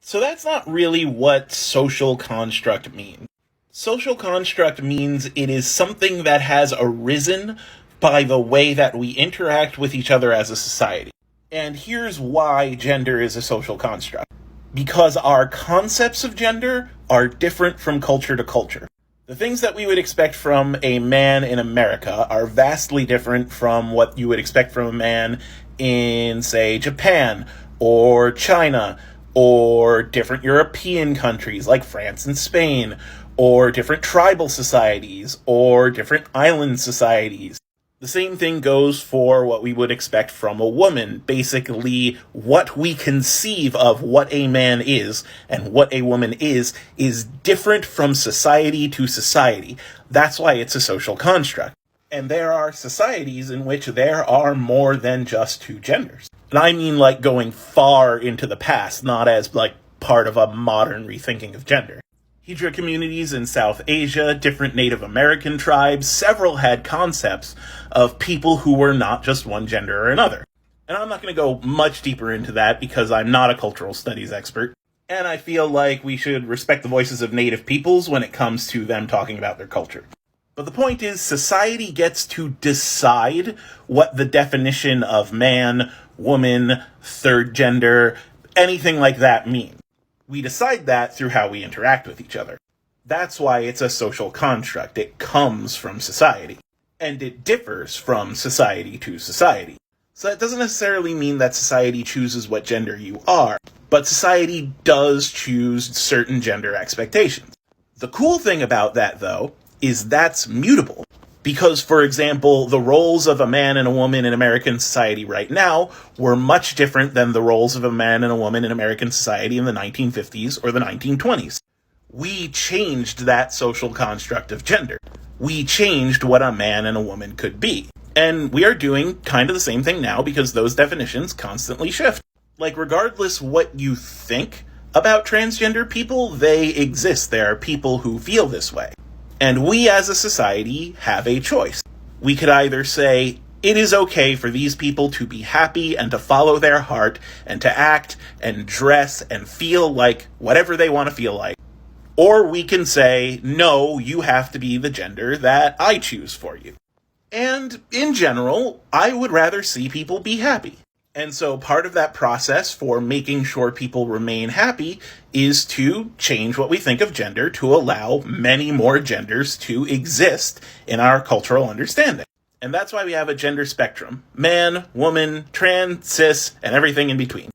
So that's not really what social construct means. Social construct means it is something that has arisen by the way that we interact with each other as a society. And here's why gender is a social construct. Because our concepts of gender are different from culture to culture. The things that we would expect from a man in America are vastly different from what you would expect from a man in, say, Japan or China, or different European countries like France and Spain, or different tribal societies, or different island societies. The same thing goes for what we would expect from a woman. Basically, what we conceive of what a man is and what a woman is different from society to society. That's why it's a social construct. And there are societies in which there are more than just two genders. And I mean like going far into the past, not as like part of a modern rethinking of gender. Hijra communities in South Asia, different Native American tribes, several had concepts of people who were not just one gender or another. And I'm not going to go much deeper into that because I'm not a cultural studies expert. And I feel like we should respect the voices of Native peoples when it comes to them talking about their culture. But the point is, society gets to decide what the definition of man, woman, third gender, anything like that means. We decide that through how we interact with each other. That's why it's a social construct. It comes from society. And it differs from society to society. So that doesn't necessarily mean that society chooses what gender you are, but society does choose certain gender expectations. The cool thing about that, though, is that's mutable. Because, for example, the roles of a man and a woman in American society right now were much different than the roles of a man and a woman in American society in the 1950s or the 1920s. We changed that social construct of gender. We changed what a man and a woman could be. And we are doing kind of the same thing now because those definitions constantly shift. Like, regardless what you think about transgender people, they exist. There are people who feel this way. And we as a society have a choice. We could either say, it is okay for these people to be happy and to follow their heart and to act and dress and feel like whatever they want to feel like. Or we can say, no, you have to be the gender that I choose for you. And in general, I would rather see people be happy. And so part of that process for making sure people remain happy is to change what we think of gender to allow many more genders to exist in our cultural understanding. And that's why we have a gender spectrum. Man, woman, trans, cis, and everything in between.